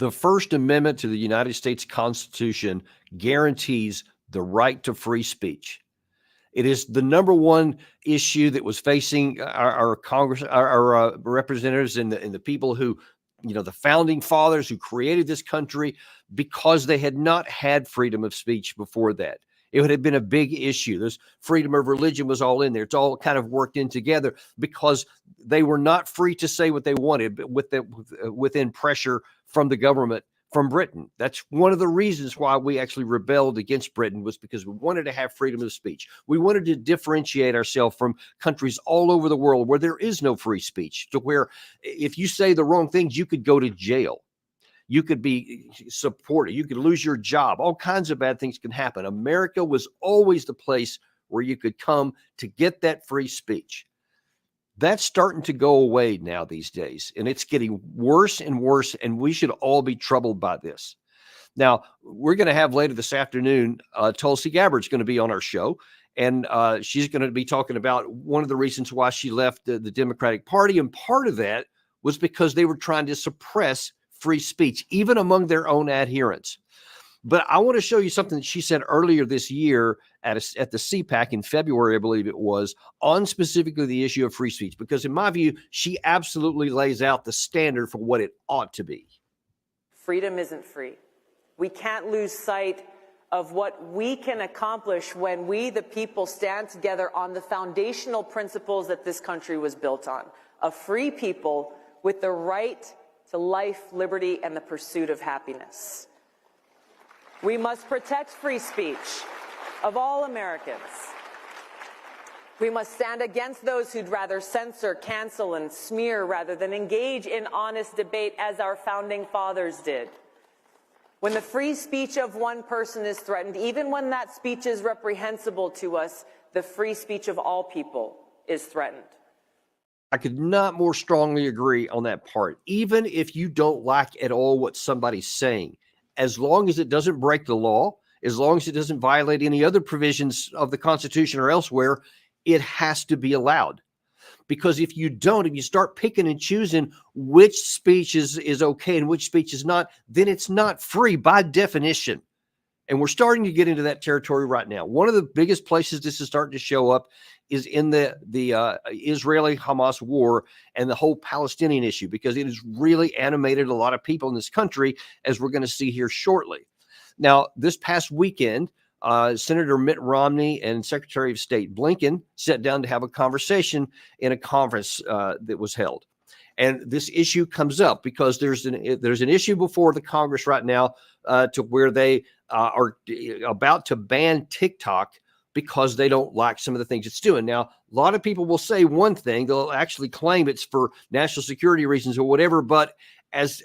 The First Amendment to the United States Constitution guarantees the right to free speech. It is the number one issue that was facing our Congress, our representatives, and the people who, the founding fathers who created this country, because they had not had freedom of speech before that. It would have been a big issue. There's freedom of religion was all in there. It's all kind of worked in together because they were not free to say what they wanted, but within pressure from the government, from Britain. That's one of the reasons why we actually rebelled against Britain, was because we wanted to have freedom of speech. We wanted to differentiate ourselves from countries all over the world where there is no free speech, to where if you say the wrong things, you could go to jail. You could be supported. You could lose your job. All kinds of bad things can happen. America was always the place where you could come to get that free speech. That's starting to go away now these days, and it's getting worse and worse, and we should all be troubled by this. Now, we're going to have later this afternoon, Tulsi Gabbard's going to be on our show, and she's going to be talking about one of the reasons why she left the Democratic Party, and part of that was because they were trying to suppress free speech, even among their own adherents. But I want to show you something that she said earlier this year at the CPAC in February, I believe it was, on specifically the issue of free speech, because in my view, she absolutely lays out the standard for what it ought to be. Freedom isn't free. We can't lose sight of what we can accomplish when we, the people, stand together on the foundational principles that this country was built on. A free people with the right to life, liberty, and the pursuit of happiness. We must protect free speech of all Americans. We must stand against those who'd rather censor, cancel, and smear rather than engage in honest debate as our founding fathers did. When the free speech of one person is threatened, even when that speech is reprehensible to us, the free speech of all people is threatened. I could not more strongly agree on that part. Even if you don't like at all what somebody's saying, as long as it doesn't break the law, as long as it doesn't violate any other provisions of the Constitution or elsewhere, it has to be allowed. Because if you don't, if you start picking and choosing which speech is okay and which speech is not, then it's not free by definition. And we're starting to get into that territory right now. One of the biggest places this is starting to show up is in the Israeli-Hamas war and the whole Palestinian issue, because it has really animated a lot of people in this country, as we're going to see here shortly. Now, this past weekend, Senator Mitt Romney and Secretary of State Blinken sat down to have a conversation in a conference that was held. And this issue comes up because there's an issue before the Congress right now to where they are about to ban TikTok because they don't like some of the things it's doing. Now, a lot of people will say one thing, they'll actually claim it's for national security reasons or whatever, but as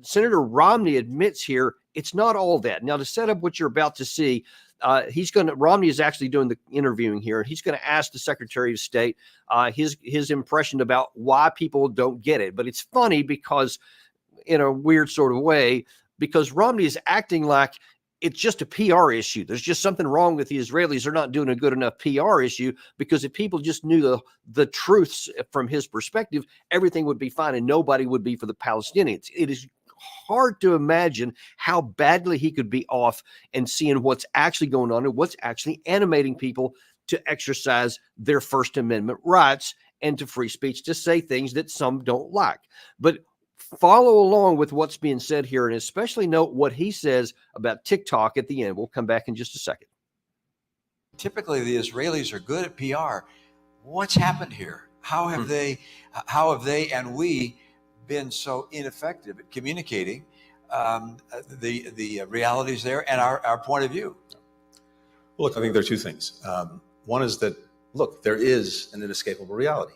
Senator Romney admits here, it's not all that. Now, to set up what you're about to see, Romney is actually doing the interviewing here, and he's going to ask the Secretary of State his impression about why people don't get it. But it's funny because, in a weird sort of way, because Romney is acting like it's just a PR issue. There's just something wrong with the Israelis. They're not doing a good enough PR issue, because if people just knew the truths from his perspective, everything would be fine and nobody would be for the Palestinians. It is hard to imagine how badly he could be off and seeing what's actually going on and what's actually animating people to exercise their First Amendment rights and to free speech, to say things that some don't like. But follow along with what's being said here, and especially note what he says about TikTok at the end. We'll come back in just a second. Typically, the Israelis are good at PR. What's happened here? How have they and we been so ineffective at communicating the realities there and our point of view? Look, I think there are two things. One is that, look, there is an inescapable reality,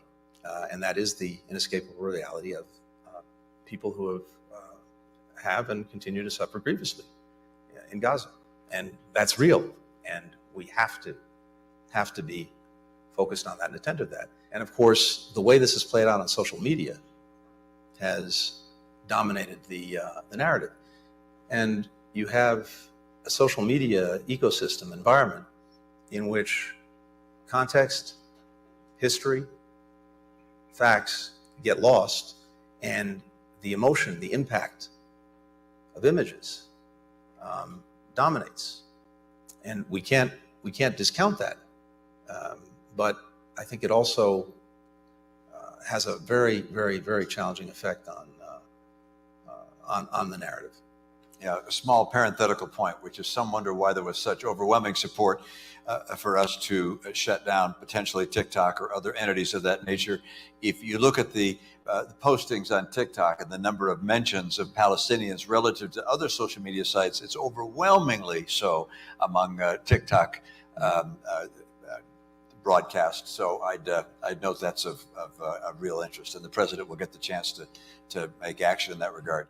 and that is the inescapable reality of people who have and continue to suffer grievously in Gaza, and that's real. And we have to be focused on that and attend to that. And of course, the way this is played out on social media has dominated the narrative. And you have a social media ecosystem environment in which context, history, facts get lost, and the emotion, the impact of images dominates, and we can't discount that. But I think it also has a very, very, very challenging effect on the narrative. Yeah, a small parenthetical point, which is some wonder why there was such overwhelming support for us to shut down potentially TikTok or other entities of that nature. If you look at the postings on TikTok and the number of mentions of Palestinians relative to other social media sites, it's overwhelmingly so among TikTok broadcasts. So I'd note that's of real interest, and the president will get the chance to make action in that regard.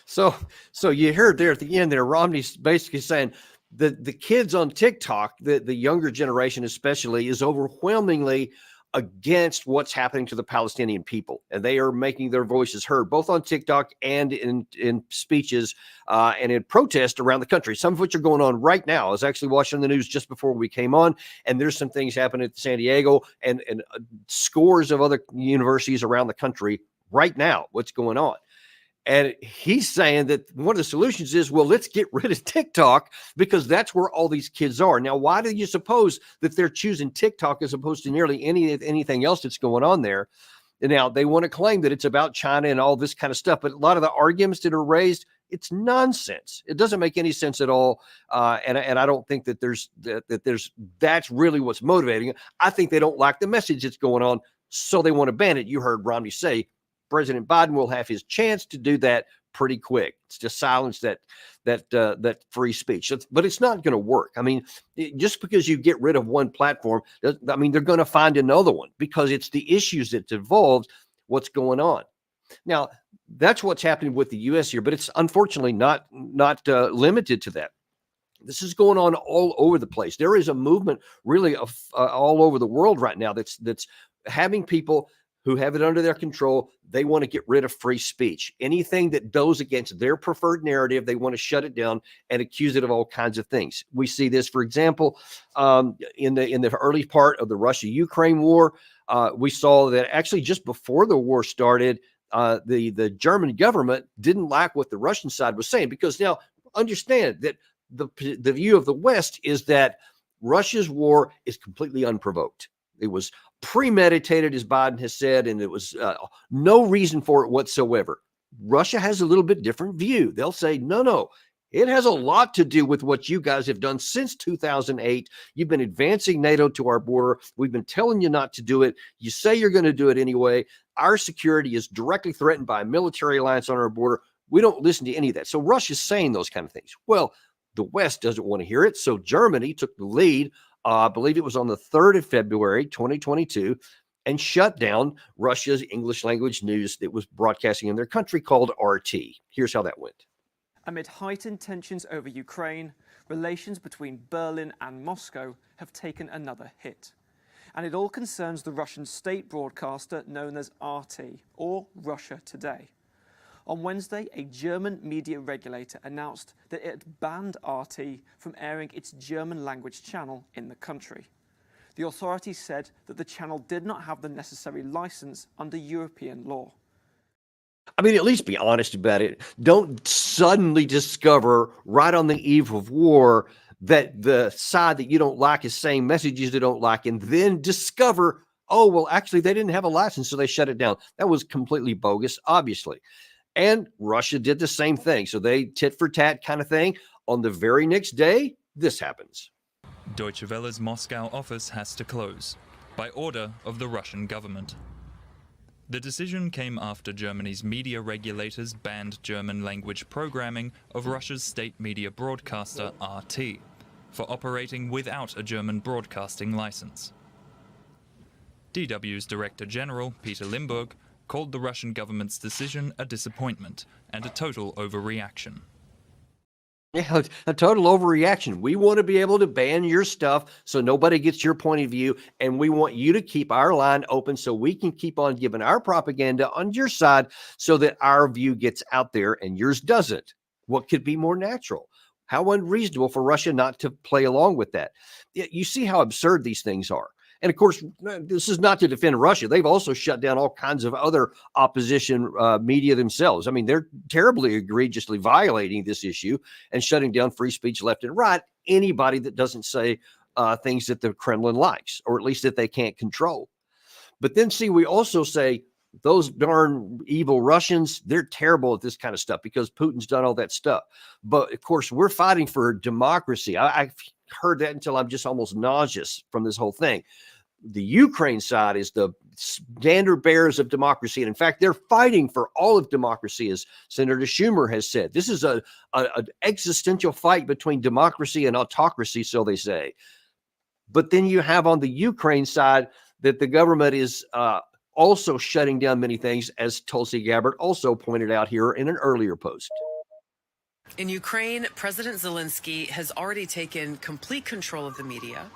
So you heard there at the end there, Romney's basically saying that the kids on TikTok, the younger generation especially, is overwhelmingly against what's happening to the Palestinian people, and they are making their voices heard both on TikTok and in speeches and in protest around the country, some of which are going on right now. I was actually watching the news just before we came on, and there's some things happening at San Diego and scores of other universities around the country right now. What's going on? And he's saying that one of the solutions is, well, let's get rid of TikTok because that's where all these kids are. Now, why do you suppose that they're choosing TikTok as opposed to nearly anything else that's going on there? And now they want to claim that it's about China and all this kind of stuff. But a lot of the arguments that are raised, it's nonsense. It doesn't make any sense at all. And I don't think that that's really what's motivating it. I think they don't like the message that's going on, so they want to ban it. You heard Romney say President Biden will have his chance to do that pretty quick. It's to silence that free speech. But it's not going to work. I mean, just because you get rid of one platform, I mean, they're going to find another one because it's the issues that's involved, what's going on. Now, that's what's happening with the U.S. here, but it's unfortunately not limited to that. This is going on all over the place. There is a movement really of all over the world right now that's having people who have it under their control. They want to get rid of free speech. Anything that goes against their preferred narrative, they want to shut it down and accuse it of all kinds of things. We see this, for example, in the early part of the Russia-Ukraine war. We saw that actually just before the war started, the German government didn't like what the Russian side was saying, because now understand that the view of the West is that Russia's war is completely unprovoked. It was premeditated, as Biden has said, and it was no reason for it whatsoever. Russia has a little bit different view. They'll say, no, it has a lot to do with what you guys have done since 2008. You've been advancing NATO to our border. We've been telling you not to do it. You say you're going to do it anyway. Our security is directly threatened by a military alliance on our border. We don't listen to any of that. So Russia's saying those kind of things. Well, the West doesn't want to hear it. So Germany took the lead. I believe it was on the 3rd of February, 2022, and shut down Russia's English language news that was broadcasting in their country called RT. Here's how that went. Amid heightened tensions over Ukraine, relations between Berlin and Moscow have taken another hit. And it all concerns the Russian state broadcaster known as RT, or Russia Today. On Wednesday, a German media regulator announced that it had banned RT from airing its German language channel in the country. The authorities said that the channel did not have the necessary license under European law. I mean, at least be honest about it. Don't suddenly discover right on the eve of war that the side that you don't like is saying messages you don't like, and then discover, oh, well, actually, they didn't have a license, so they shut it down. That was completely bogus, obviously. And Russia did the same thing. So they tit for tat kind of thing. On the very next day, this happens. Deutsche Welle's Moscow office has to close by order of the Russian government. The decision came after Germany's media regulators banned German language programming of Russia's state media broadcaster RT for operating without a German broadcasting license. DW's Director General, Peter Limburg, called the Russian government's decision a disappointment and a total overreaction. Yeah, a total overreaction. We want to be able to ban your stuff so nobody gets your point of view, and we want you to keep our line open so we can keep on giving our propaganda on your side so that our view gets out there and yours doesn't. What could be more natural? How unreasonable for Russia not to play along with that? You see how absurd these things are. And of course, this is not to defend Russia. They've also shut down all kinds of other opposition media themselves. I mean, they're terribly egregiously violating this issue and shutting down free speech left and right. Anybody that doesn't say things that the Kremlin likes, or at least that they can't control. But then, see, we also say those darn evil Russians, they're terrible at this kind of stuff because Putin's done all that stuff. But of course, we're fighting for democracy. I've heard that until I'm just almost nauseous from this whole thing. The Ukraine side is the standard bearers of democracy. And in fact, they're fighting for all of democracy, as Senator Schumer has said. This is an existential fight between democracy and autocracy, so they say. But then you have on the Ukraine side that the government is also shutting down many things, as Tulsi Gabbard also pointed out here in an earlier post. In Ukraine, President Zelensky has already taken complete control of the media.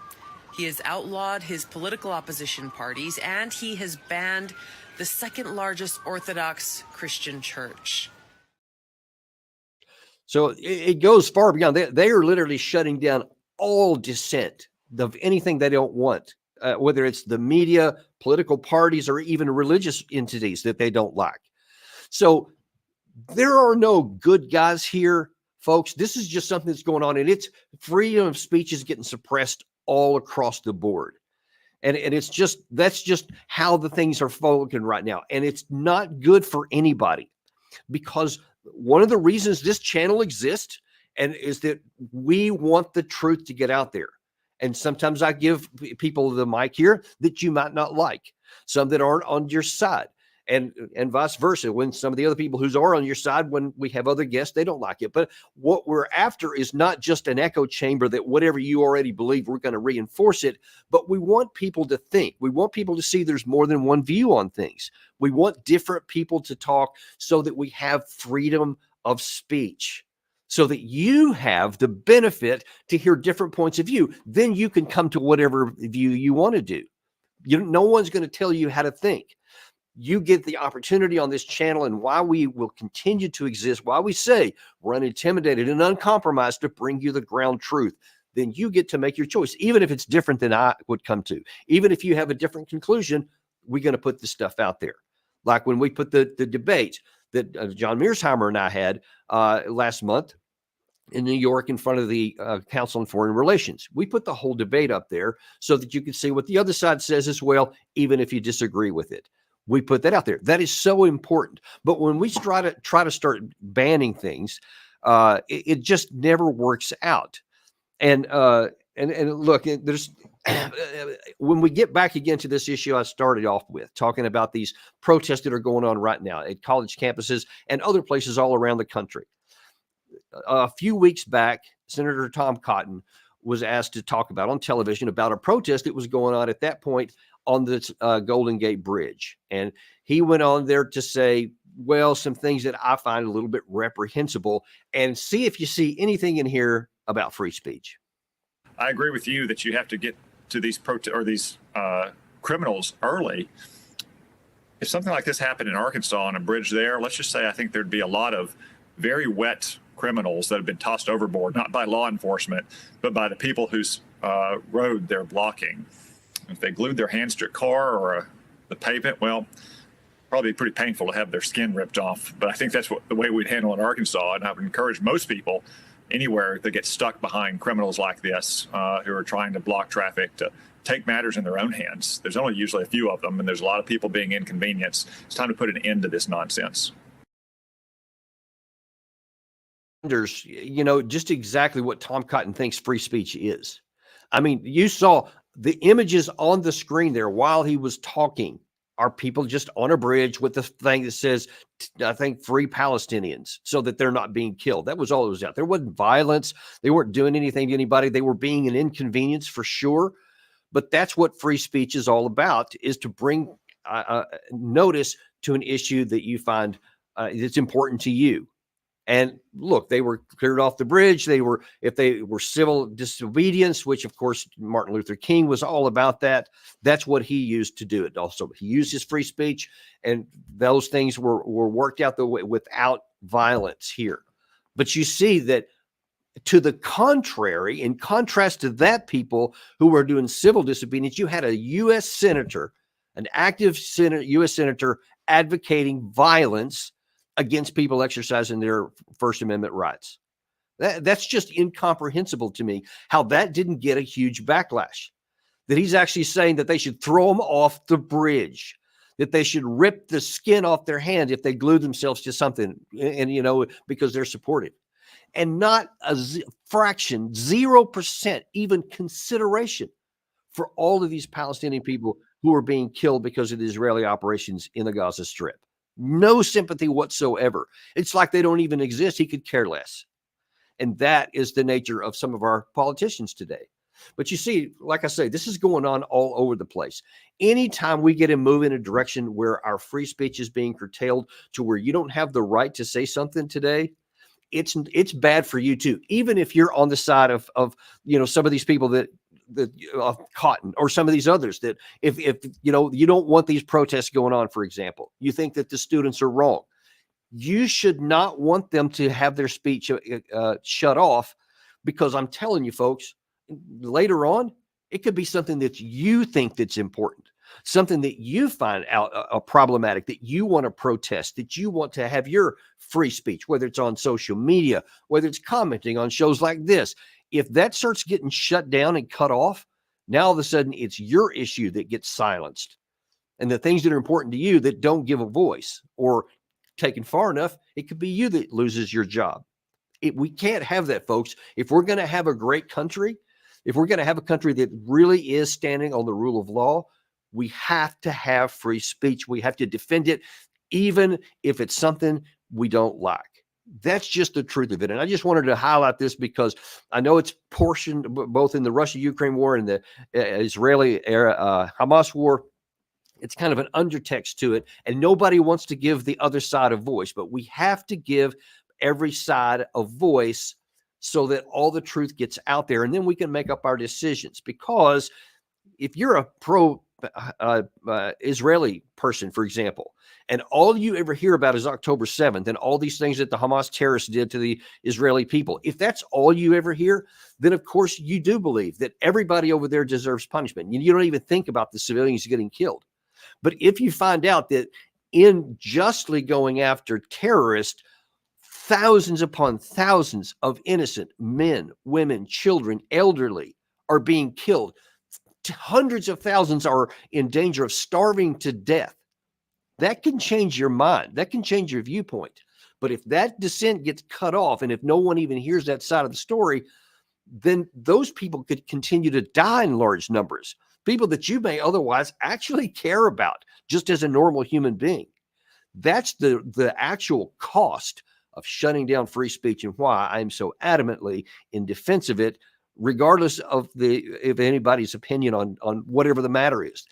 He has outlawed his political opposition parties, and he has banned the second largest Orthodox Christian church. So it goes far beyond. They are literally shutting down all dissent of anything they don't want, whether it's the media, political parties, or even religious entities that they don't like. So there are no good guys here, folks. This is just something that's going on, and it's freedom of speech is getting suppressed all across the board. And it's just, that's just how the things are falling right now. And it's not good for anybody, because one of the reasons this channel exists and is that we want the truth to get out there. And sometimes I give people the mic here that you might not like, some that aren't on your side, and vice versa. When some of the other people who are on your side, when we have other guests, they don't like it. But what we're after is not just an echo chamber that whatever you already believe, we're going to reinforce it. But we want people to think. We want people to see there's more than one view on things. We want different people to talk so that we have freedom of speech, so that you have the benefit to hear different points of view. Then you can come to whatever view you want to do. No one's going to tell you how to think. You get the opportunity on this channel, and why we will continue to exist, why we say we're unintimidated and uncompromised to bring you the ground truth. Then you get to make your choice, even if it's different than I would come to. Even if you have a different conclusion, we're going to put this stuff out there. Like when we put the debate that John Mearsheimer and I had last month in New York in front of the Council on Foreign Relations. We put the whole debate up there so that you can see what the other side says as well, even if you disagree with it. We put that out there. That is so important. But when we try to start banning things, it just never works out. And look, there's when we get back again to this issue I started off with, talking about these protests that are going on right now at college campuses and other places all around the country. A few weeks back, Senator Tom Cotton was asked to talk about on television about a protest that was going on at that point on this Golden Gate Bridge. And he went on there to say, well, some things that I find a little bit reprehensible, and see if you see anything in here about free speech. I agree with you that you have to get to these criminals early. If something like this happened in Arkansas on a bridge there, let's just say I think there'd be a lot of very wet criminals that have been tossed overboard, not by law enforcement, but by the people whose road they're blocking. If they glued their hands to a car or the pavement, well, probably pretty painful to have their skin ripped off. But I think that's the way we'd handle it in Arkansas. And I would encourage most people anywhere that get stuck behind criminals like this who are trying to block traffic to take matters in their own hands. There's only usually a few of them, and there's a lot of people being inconvenienced. It's time to put an end to this nonsense. You know, just exactly what Tom Cotton thinks free speech is. I mean, you saw the images on the screen there while he was talking are people just on a bridge with the thing that says, I think, free Palestinians, so that they're not being killed. That was all it was out. There wasn't violence. They weren't doing anything to anybody. They were being an inconvenience for sure. But that's what free speech is all about, is to bring notice to an issue that you find that's important to you. And look, they were cleared off the bridge. If they were civil disobedience, which of course Martin Luther King was all about that. That's what he used to do it. Also, he used his free speech, and those things were worked out the way without violence here. But you see that To the contrary, in contrast to that people who were doing civil disobedience, you had a U.S. senator, an active U.S. senator advocating violence against people exercising their First Amendment rights. That's just incomprehensible to me, how that didn't get a huge backlash. That he's actually saying that they should throw them off the bridge, that they should rip the skin off their hand if they glue themselves to something, and because they're supportive. And not a fraction, 0% even consideration for all of these Palestinian people who are being killed because of the Israeli operations in the Gaza Strip. No sympathy whatsoever. It's like they don't even exist. He could care less. And that is the nature of some of our politicians today. But you see, like I say, this is going on all over the place. Anytime we get a move in a direction where our free speech is being curtailed to where you don't have the right to say something today, it's bad for you too. Even if you're on the side of some of these people that Cotton or some of these others, that if you don't want these protests going on, for example, you think that the students are wrong, you should not want them to have their speech shut off, because I'm telling you folks, later on it could be something that you think that's important, something that you find out problematic, that you want to protest, that you want to have your free speech, whether it's on social media, whether it's commenting on shows like this. If that starts getting shut down and cut off, now all of a sudden it's your issue that gets silenced. And the things that are important to you that don't give a voice, or taken far enough, it could be you that loses your job. We can't have that, folks. If we're going to have a great country, if we're going to have a country that really is standing on the rule of law, we have to have free speech. We have to defend it, even if it's something we don't like. That's just the truth of it. And I just wanted to highlight this because I know it's portioned both in the Russia-Ukraine war and the Israeli-Hamas war. It's kind of an undertext to it, and nobody wants to give the other side a voice, but we have to give every side a voice so that all the truth gets out there, and then we can make up our decisions. Because if you're a pro-Israeli person, for example, and all you ever hear about is October 7th and all these things that the Hamas terrorists did to the Israeli people, if that's all you ever hear, then of course you do believe that everybody over there deserves punishment. You don't even think about the civilians getting killed. But if you find out that in justly going after terrorists, thousands upon thousands of innocent men, women, children, elderly are being killed, hundreds of thousands are in danger of starving to death, that can change your mind. That can change your viewpoint. But if that dissent gets cut off, and if no one even hears that side of the story, then those people could continue to die in large numbers. People that you may otherwise actually care about just as a normal human being. That's the actual cost of shutting down free speech, and why I'm so adamantly in defense of it, regardless of anybody's opinion on whatever the matter is.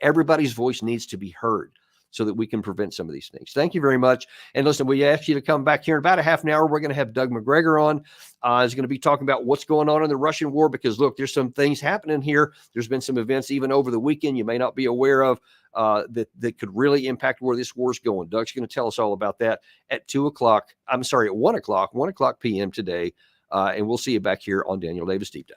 Everybody's voice needs to be heard so that we can prevent some of these things. Thank you very much. And listen, we ask you to come back here in about a half an hour. We're going to have Doug McGregor on. He's going to be talking about what's going on in the Russian war, because look, there's some things happening here. There's been some events even over the weekend you may not be aware of that could really impact where this war's going. Doug's going to tell us all about that at 1 o'clock p.m. today. And we'll see you back here on Daniel Davis Deep Dive.